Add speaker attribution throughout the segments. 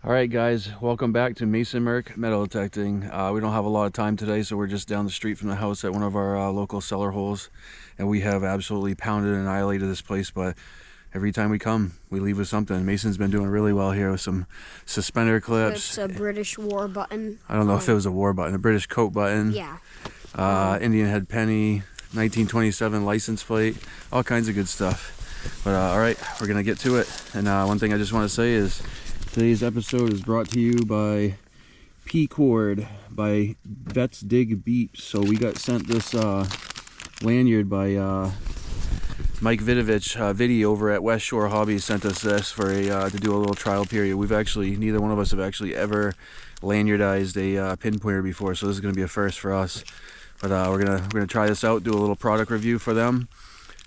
Speaker 1: All right, guys, welcome back to Mason Merc Metal Detecting. We don't have a lot of time today, so we're just down the street from the house at one of our local cellar holes, and we have absolutely pounded and annihilated this place. But every time we come, we leave with something. Mason's been doing really well here with some suspender clips.
Speaker 2: It's a British war button.
Speaker 1: I don't know if it was a war button, a British coat button.
Speaker 2: Yeah.
Speaker 1: Indian head penny, 1927 license plate, all kinds of good stuff. But all right, we're gonna get to it. And one thing I just want to say is today's episode is brought to you by P-Cord by Vets Dig Beeps. So we got sent this lanyard by Mike Vidovich. Vidi over at West Shore Hobbies sent us this for to do a little trial period. We've actually, neither one of us have actually ever lanyardized a pinpointer before, so this is going to be a first for us. But we're gonna try this out, do a little product review for them.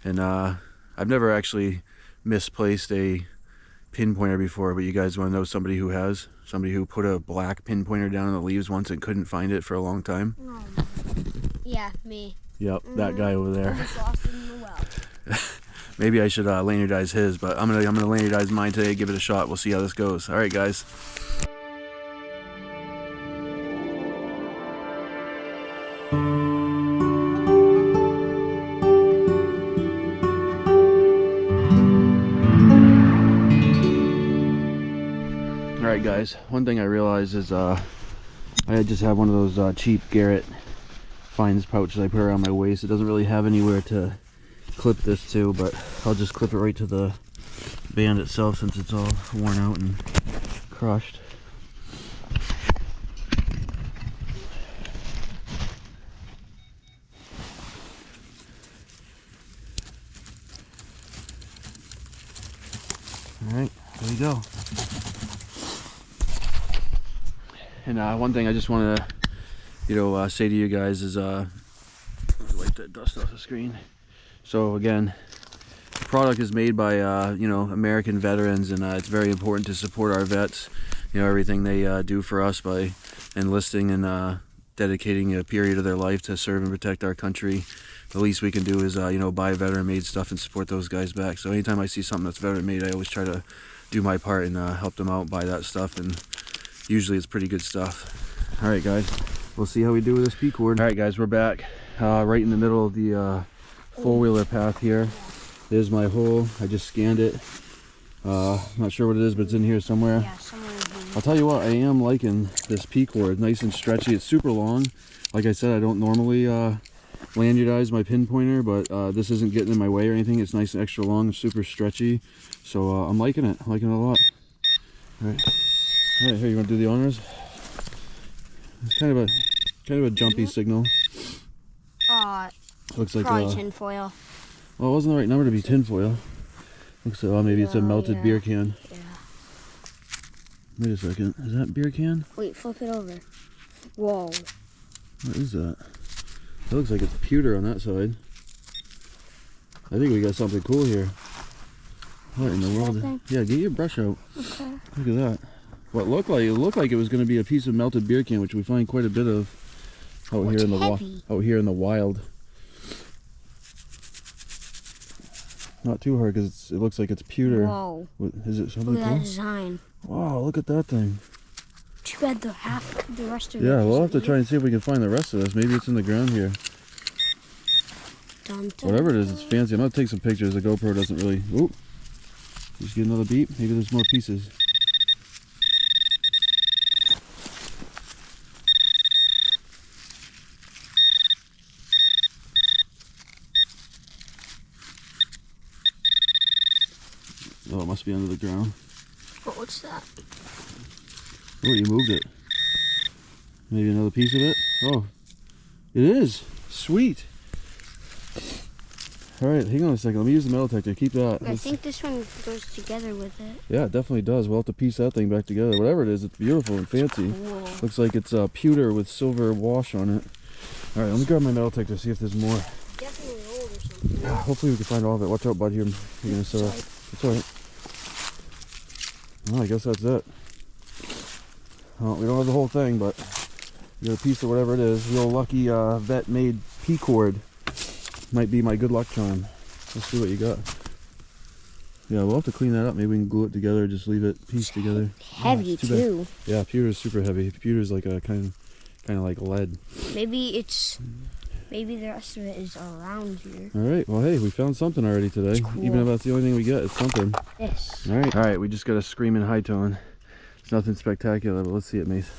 Speaker 1: And I've never actually misplaced a pinpointer before, but you guys want to know somebody who has? Somebody who put a black pinpointer down in the leaves once and couldn't find it for a long time?
Speaker 2: Oh. Yeah, me.
Speaker 1: Yep, that guy over there.
Speaker 2: Almost lost it in the well.
Speaker 1: Maybe I should lanyardize his, but I'm gonna lanyardize mine today, give it a shot. We'll see how this goes. All right, guys. Alright guys, one thing I realized is I just have one of those cheap Garrett fines pouches I put around my waist. It doesn't really have anywhere to clip this to, but I'll just clip it right to the band itself since it's all worn out and crushed. Alright, there we go. And one thing I just want to, say to you guys is, wipe that dust off the screen. So again, the product is made by, American veterans, and it's very important to support our vets. You know, everything they do for us by enlisting and dedicating a period of their life to serve and protect our country. The least we can do is, buy veteran-made stuff and support those guys back. So anytime I see something that's veteran-made, I always try to do my part and help them out, buy that stuff, and usually it's pretty good stuff. All right, guys, we'll see how we do with this P-Cord. All right, guys, we're back right in the middle of the four-wheeler path here. There's my hole. I just scanned it. Not sure what it is, but it's in here somewhere.
Speaker 2: Yeah, somewhere in here.
Speaker 1: I'll tell you what, I am liking this P-Cord. Nice and stretchy. It's super long. Like I said, I don't normally lanyardize my pinpointer, but this isn't getting in my way or anything. It's nice and extra long, super stretchy. So I'm liking it. I'm liking it a lot. All right. All right, here, you want to do the honors? It's kind of a jumpy signal. Looks like
Speaker 2: probably tinfoil.
Speaker 1: Well, it wasn't the right number to be tinfoil. Looks like, maybe it's a melted beer can.
Speaker 2: Yeah.
Speaker 1: Wait a second, is that beer can?
Speaker 2: Wait, flip it over. Whoa.
Speaker 1: What is that? That looks like it's pewter on that side. I think we got something cool here. What in the world? Yeah, get your brush out.
Speaker 2: Okay.
Speaker 1: Look at that. What looked like it was going to be a piece of melted beer can, which we find quite a bit of out here in the wild. Not too hard because it looks like it's pewter.
Speaker 2: Whoa.
Speaker 1: What, is it something
Speaker 2: Look at
Speaker 1: cool?
Speaker 2: that design.
Speaker 1: Wow, look at that thing.
Speaker 2: Too bad the rest of it.
Speaker 1: Yeah, we'll have to try and see if we can find the rest of this. Maybe it's in the ground here.
Speaker 2: Dun, dun,
Speaker 1: Whatever it is, it's fancy. I'm going to take some pictures. The GoPro doesn't really... Oop. Just get another beep. Maybe there's more pieces. Oh, it must be under the ground.
Speaker 2: What's that?
Speaker 1: Oh, you moved it. Maybe another piece of it? Oh, it is. Sweet. All right, hang on a second. Let me use the metal detector. Keep that.
Speaker 2: I think this one goes together with it.
Speaker 1: Yeah, it definitely does. We'll have to piece that thing back together. Whatever it is, it's beautiful and fancy.
Speaker 2: Cool.
Speaker 1: Looks like it's pewter with silver wash on it. All right, let me grab my metal detector, see if there's more.
Speaker 2: Definitely old or something.
Speaker 1: Hopefully we can find all of it. Watch out, bud. You're gonna set up. It's all right. Well, I guess that's it. Well, we don't have the whole thing, but we got a piece of whatever it is. Real lucky vet-made P-Cord. Might be my good luck charm. Let's see what you got. Yeah, we'll have to clean that up. Maybe we can glue it together, just leave it pieced together.
Speaker 2: Heavy
Speaker 1: it's too bad.
Speaker 2: too.
Speaker 1: Yeah, pewter is super heavy. Pewter is like a kind of like lead.
Speaker 2: Maybe the rest of it is around here.
Speaker 1: All right. Well, hey, we found something already today.
Speaker 2: Cool.
Speaker 1: Even if that's the only thing we get, it's something.
Speaker 2: This.
Speaker 1: All right. All right. We just got a screaming high tone. It's nothing spectacular, but let's see it, Mace.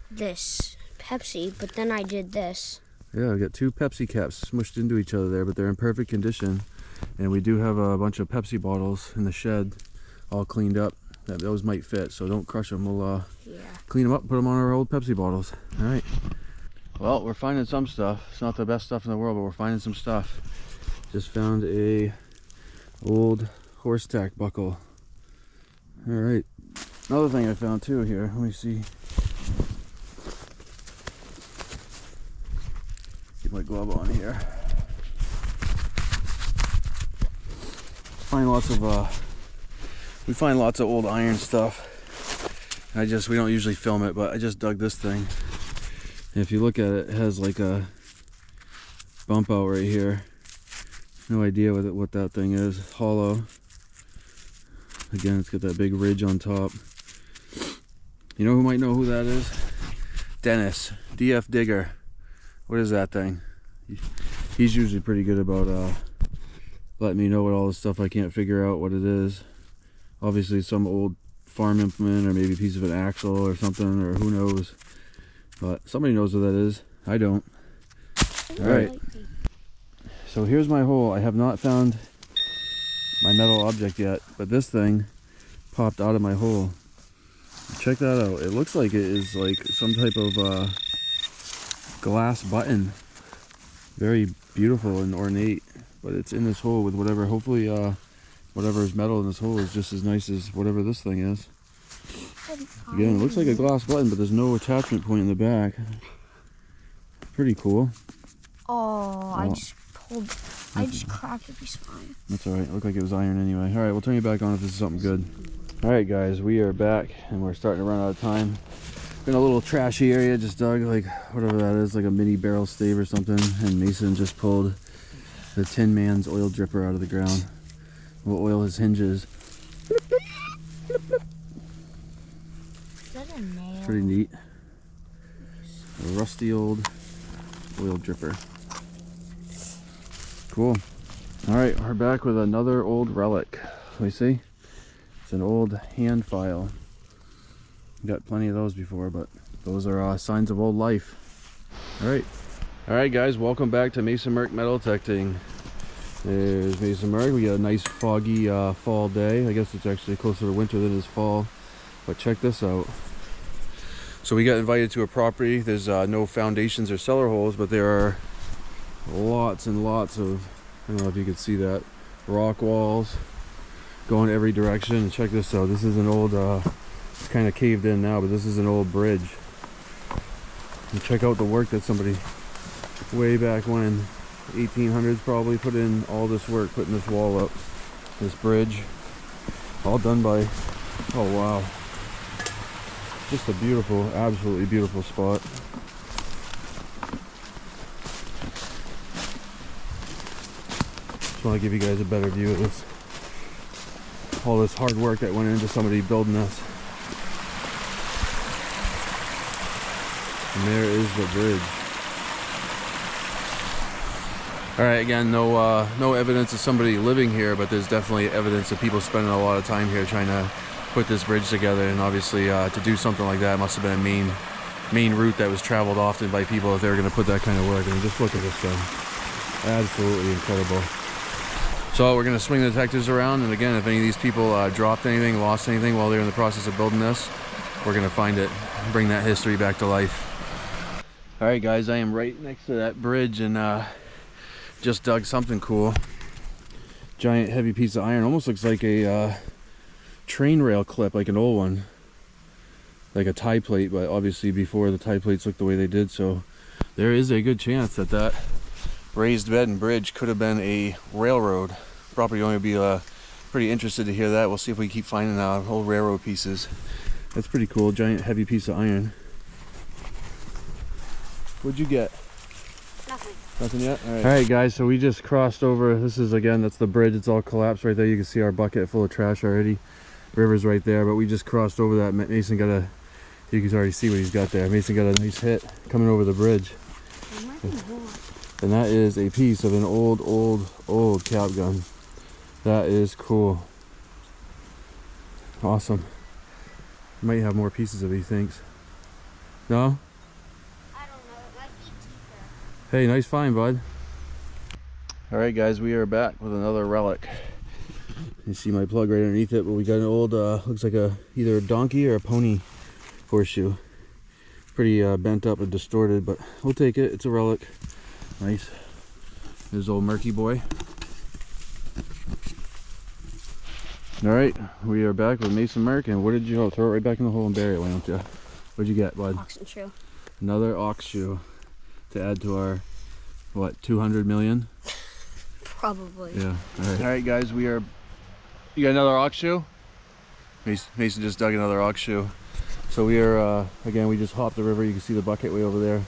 Speaker 2: This Pepsi, but then I did this.
Speaker 1: Yeah, we got 2 Pepsi caps smushed into each other there, but they're in perfect condition. And we do have a bunch of Pepsi bottles in the shed, all cleaned up. Those might fit, so don't crush them. We'll clean them up, put them on our old Pepsi bottles. All right. Well, we're finding some stuff. It's not the best stuff in the world, but we're finding some stuff. Just found a old horse tack buckle. All right. Another thing I found too here. Let me see. Get my glove on here. We find lots of old iron stuff. We don't usually film it, but I just dug this thing. And if you look at it, it has like a bump out right here. No idea what that thing is. It's hollow. Again, it's got that big ridge on top. You know who might know who that is? Dennis, DF Digger. What is that thing? He's usually pretty good about letting me know what all this stuff I can't figure out what it is. Obviously some old farm implement, or maybe a piece of an axle or something, or who knows. But somebody knows what that is. I don't. All right. So here's my hole. I have not found my metal object yet, but this thing popped out of my hole. Check that out. It looks like it is like some type of glass button. Very beautiful and ornate, but it's in this hole with whatever. Hopefully whatever is metal in this hole is just as nice as whatever this thing is. Again, it looks like a glass button, but there's no attachment point in the back. Pretty cool.
Speaker 2: Oh, I just cracked a piece of iron.
Speaker 1: That's alright. Looked like it was iron anyway. Alright, we'll turn you back on if this is something good. Alright guys, we are back and we're starting to run out of time. In a little trashy area, just dug like whatever that is, like a mini barrel stave or something, and Mason just pulled the Tin Man's oil dripper out of the ground. We'll oil his hinges.
Speaker 2: Is that a nail?
Speaker 1: Pretty neat. A rusty old oil dripper. Cool. Alright, we're back with another old relic. Let me see. It's an old hand file. Got plenty of those before, but those are signs of old life. Alright guys, welcome back to Mason Merck Metal Detecting. There's Mason Merck. We got a nice foggy fall day. I guess it's actually closer to winter than it is fall, but check this out. So we got invited to a property. There's no foundations or cellar holes, but there are lots and lots of, I don't know if you can see that, rock walls going every direction. And check this out. This is an old it's kind of caved in now, but this is an old bridge. And check out the work that somebody way back when, 1800s probably, put in all this work putting this wall up, this bridge, all done by, oh wow, just a beautiful, absolutely beautiful spot. Just want to give you guys a better view of this, all this hard work that went into somebody building this. And there is the bridge. All right, again, no evidence of somebody living here, but there's definitely evidence of people spending a lot of time here trying to put this bridge together. And obviously, to do something like that must have been a main route that was traveled often by people if they were going to put that kind of work. And just look at this thing, absolutely incredible. So we're going to swing the detectives around, and again, if any of these people dropped anything, lost anything while they're in the process of building this, we're going to find it, bring that history back to life. All right, guys, I am right next to that bridge, and just dug something cool. Giant heavy piece of iron. Almost looks like a train rail clip, like an old one, like a tie plate, but obviously before the tie plates looked the way they did. So there is a good chance that that raised bed and bridge could have been a railroad. Property owner would be pretty interested to hear that. We'll see if we keep finding old railroad pieces. That's pretty cool. Giant heavy piece of iron. What'd you get?
Speaker 2: Nothing.
Speaker 1: Nothing yet? All right, guys, so we just crossed over. This is, again, that's the bridge. It's all collapsed right there. You can see our bucket full of trash already. River's right there, but we just crossed over that. Mason got a, you can already see what he's got there. Mason got a nice hit coming over the bridge. And that is a piece of an old cap gun. That is cool. Awesome. Might have more pieces of these things. No?
Speaker 2: I don't know. It might be cheaper.
Speaker 1: Hey, nice find, bud. All right, guys, we are back with another relic. You see my plug right underneath it, but we got an old, looks like either a donkey or a pony horseshoe. Pretty bent up and distorted, but we'll take it. It's a relic. Nice. There's old Murky boy. All right, we are back with Mason Merck, and what did you throw it right back in the hole and bury it, why don't you? What'd you get, bud?
Speaker 2: Oxen shoe.
Speaker 1: Another ox shoe to add to our, what, 200 million?
Speaker 2: Probably.
Speaker 1: Yeah. All right, guys, we are. You got another ox shoe? Mason just dug another ox shoe. So we are again. We just hopped the river. You can see the bucket way over there.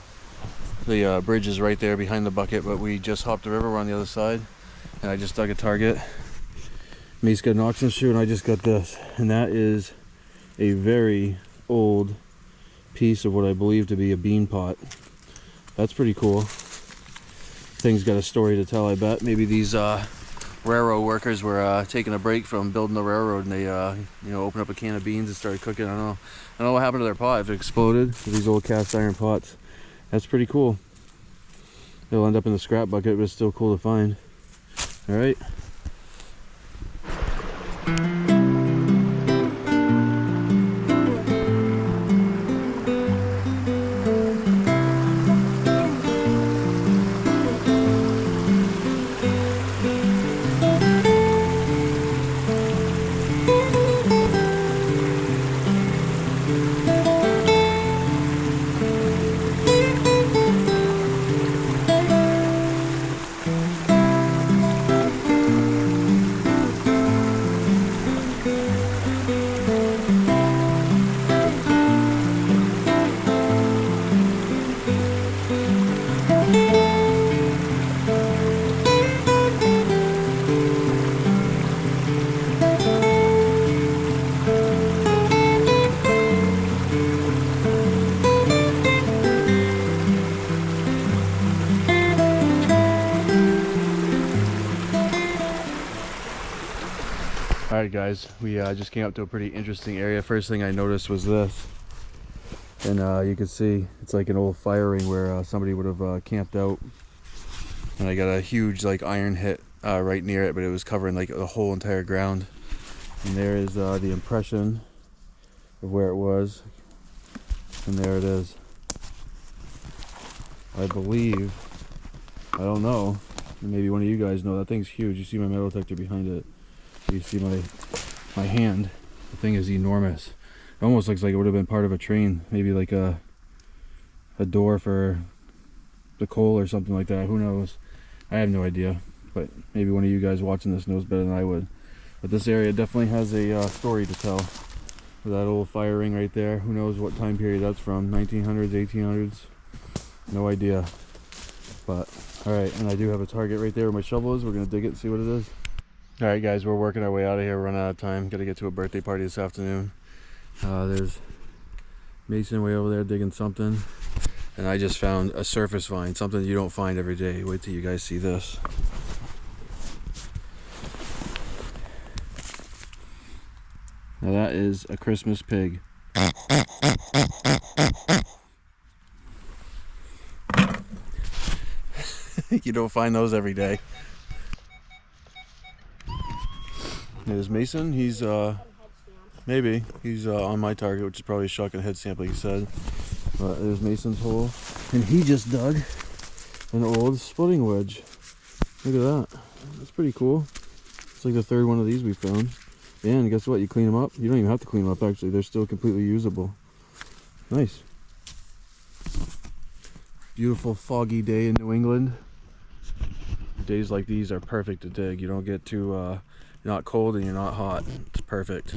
Speaker 1: The bridge is right there behind the bucket, but we just hopped the river. We're on the other side, and I just dug a target. Mace got an oxen shoe, and I just got this, and that is a very old piece of what I believe to be a bean pot. That's pretty cool. Thing's got a story to tell, I bet. Maybe these railroad workers were taking a break from building the railroad, and they you know, opened up a can of beans and started cooking. I don't know what happened to their pot, if it exploded. These old cast iron pots. That's pretty cool. They'll end up in the scrap bucket, but it's still cool to find. All right. Alright guys, we just came up to a pretty interesting area. First thing I noticed was this. And you can see it's like an old fire ring where somebody would have camped out. And I got a huge like iron hit right near it, but it was covering like the whole entire ground. And there is the impression of where it was. And there it is. I believe, I don't know, maybe one of you guys know, that thing's huge. You see my metal detector behind it. You see my hand. The thing is enormous. It almost looks like it would have been part of a train, maybe like a door for the coal or something like that. Who knows? I have no idea, but maybe one of you guys watching this knows better than I would. But this area definitely has a story to tell. With that old fire ring right there. Who knows what time period that's from? 1900s, 1800s? No idea. But all right, and I do have a target right there where my shovel is. We're gonna dig it and see what it is. All right, guys, we're working our way out of here. We're running out of time. Got to get to a birthday party this afternoon. There's Mason way over there digging something. And I just found a surface vine, something you don't find every day. Wait till you guys see this. Now that is a Christmas pig. You don't find those every day. There's Mason. He's maybe he's on my target, which is probably a shotgun head stamp, like he said. But there's Mason's hole, and he just dug an old splitting wedge. Look at that. That's pretty cool. It's like the third one of these we found. And guess what? You clean them up. You don't even have to clean them up. Actually, they're still completely usable. Nice. Beautiful foggy day in New England. Days like these are perfect to dig. You don't get too. You're not cold and you're not hot. It's perfect.